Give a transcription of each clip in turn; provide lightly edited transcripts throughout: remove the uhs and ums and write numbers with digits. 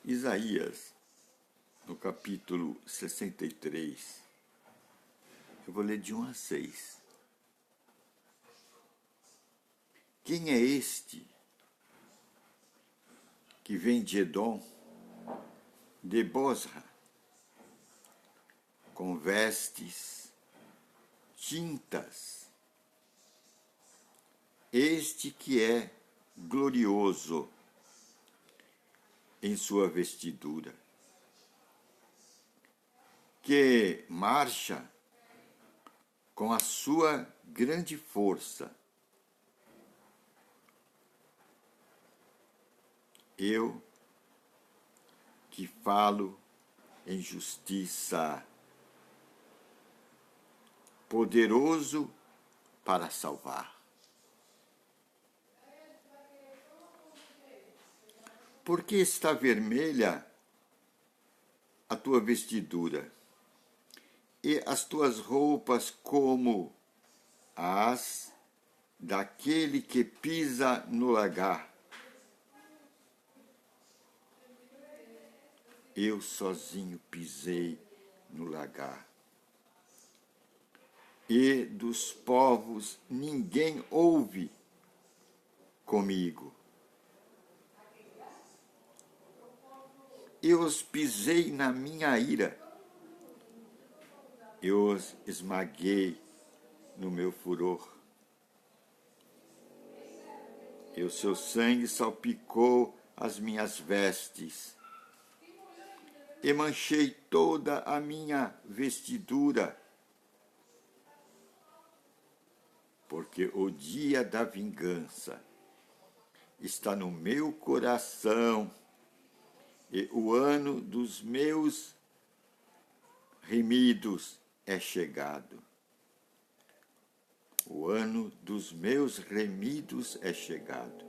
Isaías, no capítulo 63, eu vou ler de 1 a 6. Quem é este que vem de Edom, de Bosra, com vestes tintas? Este que é glorioso em sua vestidura, que marcha com a sua grande força. Eu que falo em justiça, poderoso para salvar. Por que está vermelha a tua vestidura, e as tuas roupas como as daquele que pisa no lagar? Eu sozinho pisei no lagar, e dos povos ninguém ouve comigo. Eu os pisei na minha ira, eu os esmaguei no meu furor. E o seu sangue salpicou as minhas vestes, e manchei toda a minha vestidura, porque o dia da vingança está no meu coração, e o ano dos meus remidos é chegado. O ano dos meus remidos é chegado.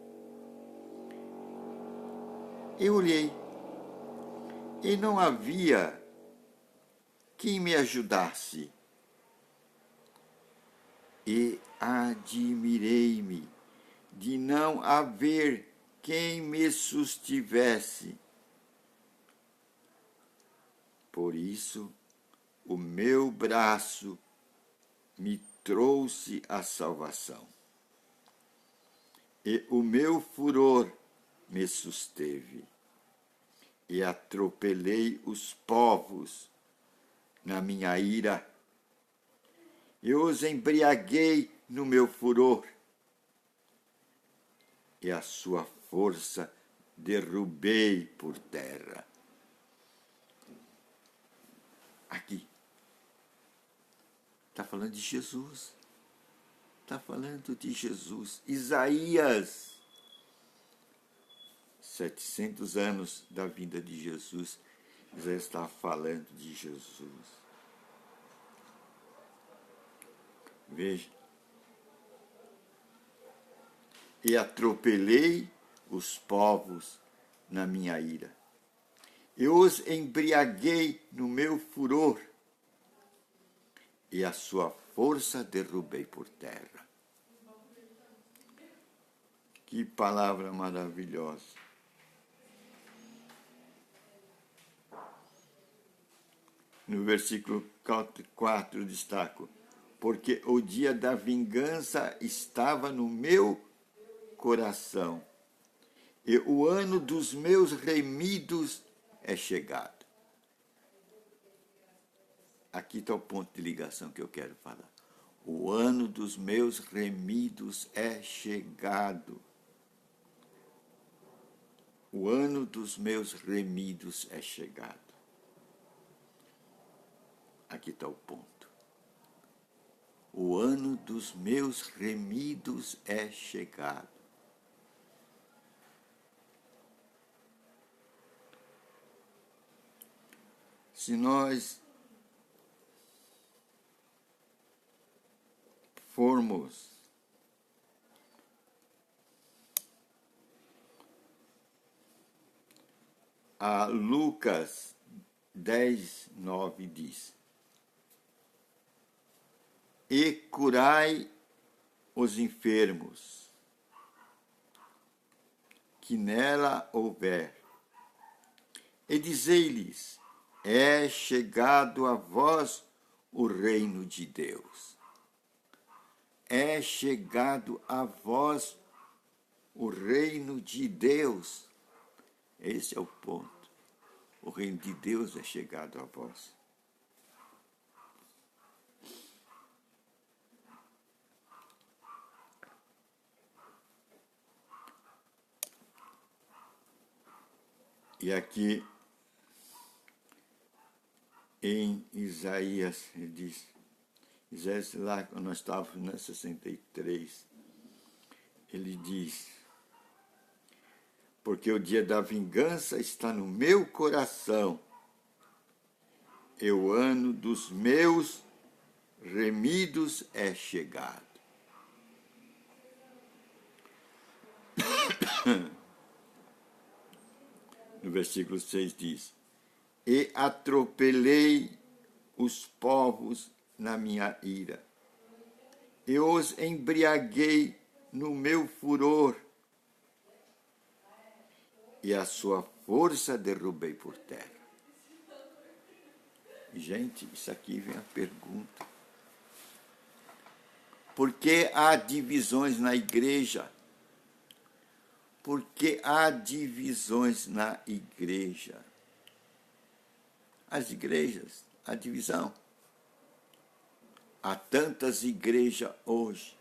Eu olhei, e não havia quem me ajudasse. E admirei-me de não haver quem me sustivesse. Por isso, o meu braço me trouxe a salvação, e o meu furor me susteve, e atropelei os povos na minha ira. Eu os embriaguei no meu furor, e a sua força derrubei por terra. Aqui está falando de Jesus. Está falando de Jesus. Isaías, 700 anos da vinda de Jesus, Isaías está falando de Jesus. Veja. E atropelei os povos na minha ira. Eu os embriaguei no meu furor, e a sua força derrubei por terra. Que palavra maravilhosa. No versículo 4 destaco: porque o dia da vingança estava no meu coração, e o ano dos meus remidos é chegado. Aqui está o ponto de ligação que eu quero falar. O ano dos meus remidos é chegado. O ano dos meus remidos é chegado. Aqui está o ponto. O ano dos meus remidos é chegado. Se nós formos a Lucas 10, 9 diz: e curai os enfermos que nela houver, e dizei-lhes: é chegado a vós o reino de Deus. É chegado a vós o reino de Deus. Esse é o ponto. O reino de Deus é chegado a vós. E aqui em Isaías, ele diz, Isaías lá, quando nós estávamos na 63, ele diz: porque o dia da vingança está no meu coração, e o ano dos meus remidos é chegado. No versículo 6 diz: e atropelei os povos na minha ira, e os embriaguei no meu furor, e a sua força derrubei por terra. Gente, isso aqui vem a pergunta. Por que há divisões na igreja? Por que há divisões na igreja? As igrejas, a divisão. Há tantas igrejas hoje.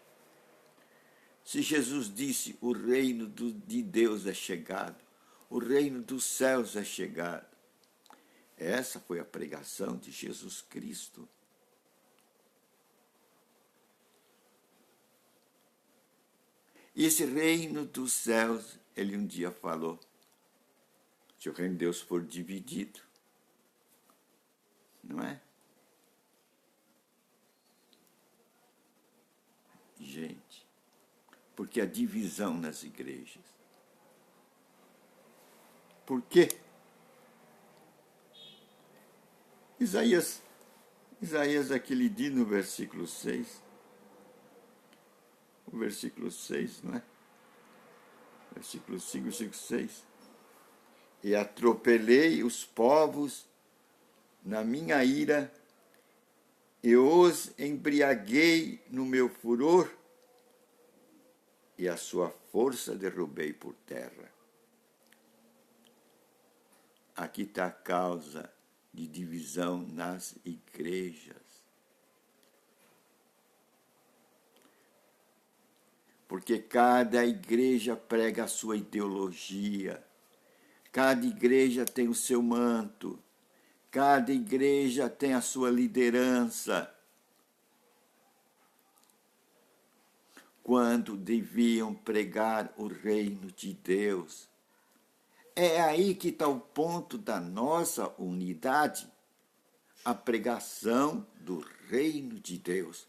Se Jesus disse: o reino de Deus é chegado, o reino dos céus é chegado. Essa foi a pregação de Jesus Cristo. E esse reino dos céus, ele um dia falou: se o reino de Deus for dividido, não é? Gente, porque a divisão nas igrejas. Por quê? Isaías aquele dia no versículo 6, o versículo 6, não é? Versículo 5, versículo 6. E atropelei os povos na minha ira, e os embriaguei no meu furor, e a sua força derrubei por terra. Aqui está a causa de divisão nas igrejas. Porque cada igreja prega a sua ideologia, cada igreja tem o seu manto, cada igreja tem a sua liderança, quando deviam pregar o reino de Deus. É aí que está o ponto da nossa unidade, a pregação do reino de Deus.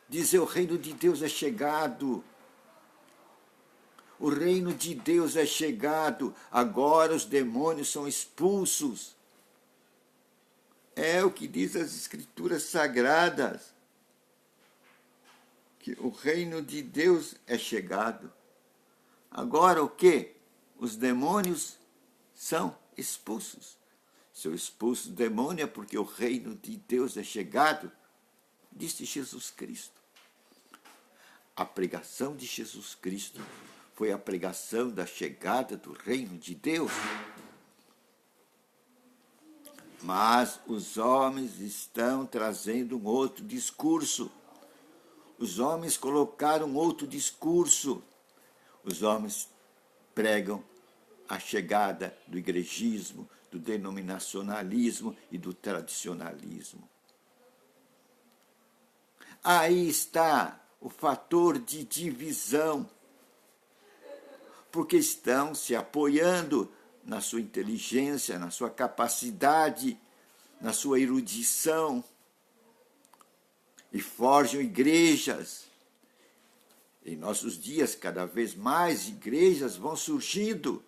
Dizer: o reino de Deus é chegado. O reino de Deus é chegado. Agora os demônios são expulsos. É o que diz as Escrituras Sagradas. Que o reino de Deus é chegado. Agora o quê? Os demônios são expulsos. Se eu expulso o demônio é porque o reino de Deus é chegado, disse Jesus Cristo. A pregação de Jesus Cristo foi a pregação da chegada do reino de Deus. Mas os homens estão trazendo um outro discurso. Os homens colocaram outro discurso. Os homens pregam a chegada do igrejismo, do denominacionalismo e do tradicionalismo. Aí está o fator de divisão, porque estão se apoiando na sua inteligência, na sua capacidade, na sua erudição, e forjam igrejas. Em nossos dias, cada vez mais igrejas vão surgindo.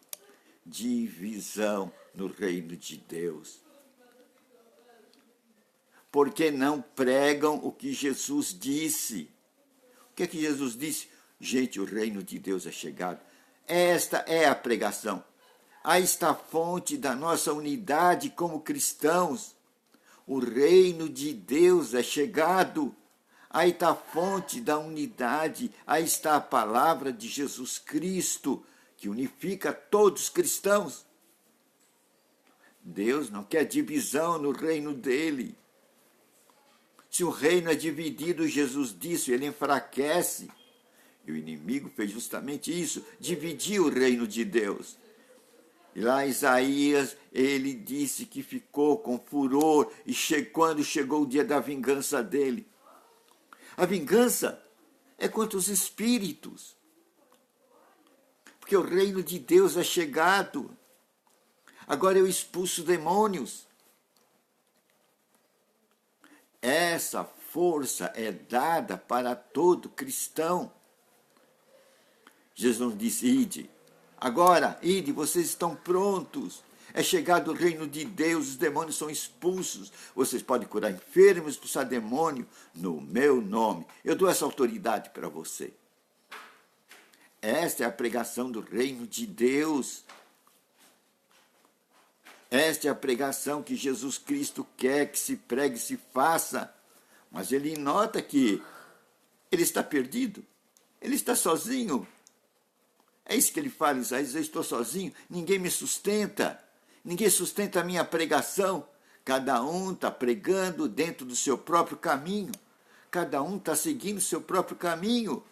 Divisão no reino de Deus. Porque não pregam o que Jesus disse. O que é que Jesus disse? Gente, o reino de Deus é chegado. Esta é a pregação. Aí está a fonte da nossa unidade como cristãos. O reino de Deus é chegado. Aí está a fonte da unidade. Aí está a palavra de Jesus Cristo, que unifica todos os cristãos. Deus não quer divisão no reino dele. Se o reino é dividido, Jesus disse, ele enfraquece. E o inimigo fez justamente isso, dividiu o reino de Deus. E lá Isaías, ele disse que ficou com furor, e quando chegou o dia da vingança dele. A vingança é contra os espíritos, porque o reino de Deus é chegado. Agora eu expulso demônios. Essa força é dada para todo cristão. Jesus disse, ide. Agora, ide, vocês estão prontos. É chegado o reino de Deus, os demônios são expulsos. Vocês podem curar enfermos, expulsar demônio no meu nome. Eu dou essa autoridade para você. Esta é a pregação do reino de Deus. Esta é a pregação que Jesus Cristo quer que se pregue, se faça. Mas ele nota que ele está perdido. Ele está sozinho. É isso que ele fala, Isaías, eu estou sozinho, ninguém me sustenta, ninguém sustenta a minha pregação. Cada um está pregando dentro do seu próprio caminho, cada um está seguindo o seu próprio caminho.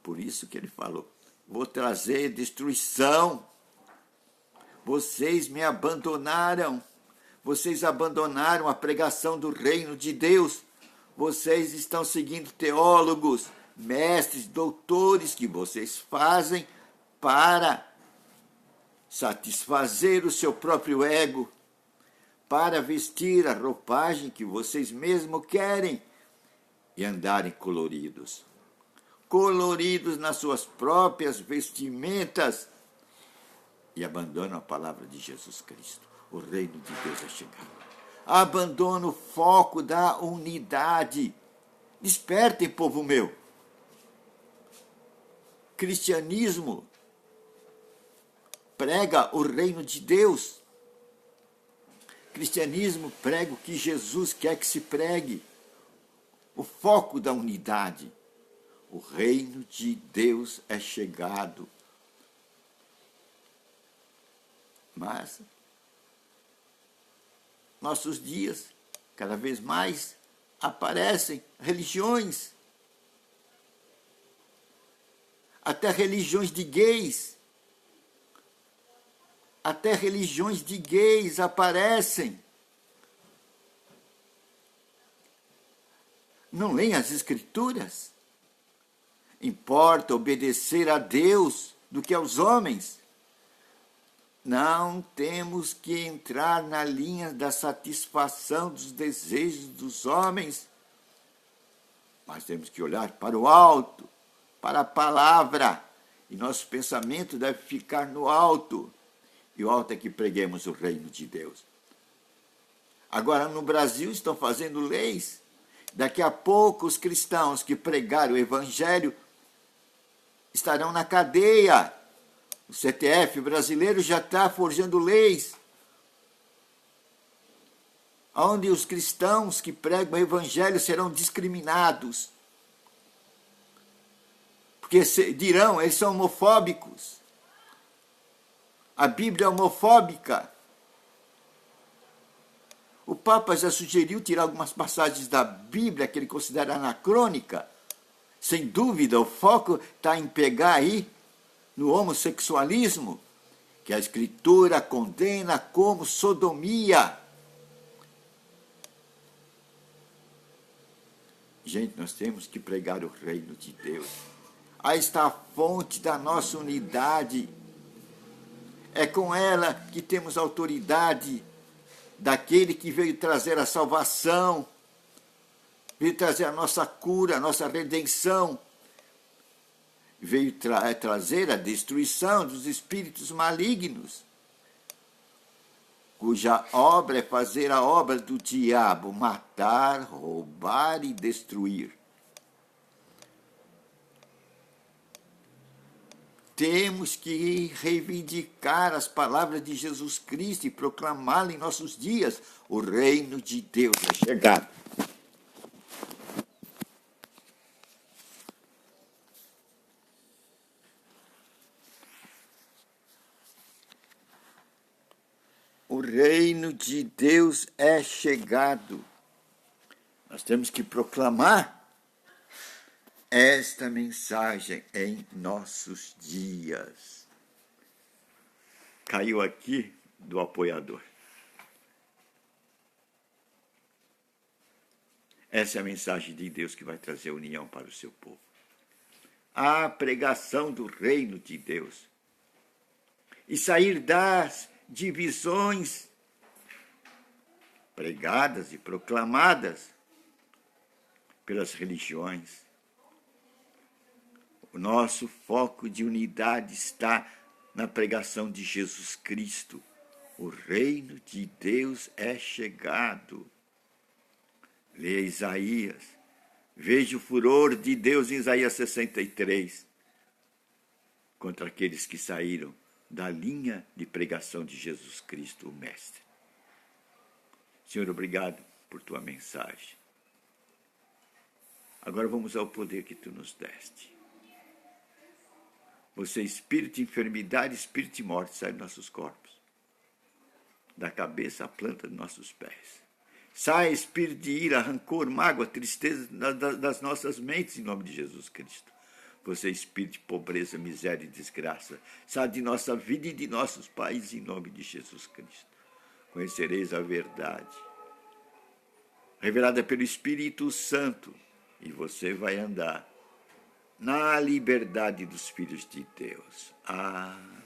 Por isso que ele falou, vou trazer destruição. Vocês me abandonaram, vocês abandonaram a pregação do reino de Deus, vocês estão seguindo teólogos, mestres, doutores que vocês fazem para satisfazer o seu próprio ego, para vestir a roupagem que vocês mesmos querem e andarem coloridos. Coloridos nas suas próprias vestimentas e abandonam a palavra de Jesus Cristo. O reino de Deus é chegado. Abandona o foco da unidade. Despertem, povo meu. Cristianismo prega o reino de Deus. Cristianismo prega o que Jesus quer que se pregue. O foco da unidade. O reino de Deus é chegado. Mas, nossos dias, cada vez mais, aparecem religiões. Até religiões de gays. Até religiões de gays aparecem. Não leem as Escrituras? Importa obedecer a Deus do que aos homens. Não temos que entrar na linha da satisfação dos desejos dos homens, mas temos que olhar para o alto, para a palavra, e nosso pensamento deve ficar no alto. E o alto é que preguemos o reino de Deus. Agora, no Brasil, estão fazendo leis. Daqui a pouco, os cristãos que pregaram o evangelho estarão na cadeia. O CTF brasileiro já está forjando leis onde os cristãos que pregam o evangelho serão discriminados. Porque dirão, eles são homofóbicos. A Bíblia é homofóbica. O Papa já sugeriu tirar algumas passagens da Bíblia que ele considera anacrônica. Sem dúvida, o foco está em pegar aí no homossexualismo, que a Escritura condena como sodomia. Gente, nós temos que pregar o reino de Deus. Aí está a fonte da nossa unidade. É com ela que temos autoridade daquele que veio trazer a salvação, veio trazer a nossa cura, a nossa redenção, veio trazer a destruição dos espíritos malignos, cuja obra é fazer a obra do diabo, matar, roubar e destruir. temos que reivindicar as palavras de Jesus Cristo e proclamá-las em nossos dias. O reino de Deus é chegado. O reino de Deus é chegado. Nós temos que proclamar esta mensagem em nossos dias. Caiu aqui do apoiador. Essa é a mensagem de Deus que vai trazer união para o seu povo. A pregação do reino de Deus. E sair das divisões pregadas e proclamadas pelas religiões. O nosso foco de unidade está na pregação de Jesus Cristo. O reino de Deus é chegado. Leia Isaías. Veja o furor de Deus em Isaías 63 contra aqueles que saíram da linha de pregação de Jesus Cristo, o Mestre. Senhor, obrigado por tua mensagem. Agora vamos ao poder que tu nos deste. Você, espírito de enfermidade, espírito de morte, sai dos nossos corpos, da cabeça à planta dos nossos pés. Sai, espírito de ira, rancor, mágoa, tristeza das nossas mentes, em nome de Jesus Cristo. Você, espírito de pobreza, miséria e desgraça, sai de nossa vida e de nossos pais, em nome de Jesus Cristo. Conhecereis a verdade, revelada pelo Espírito Santo, e você vai andar na liberdade dos filhos de Deus. Amém.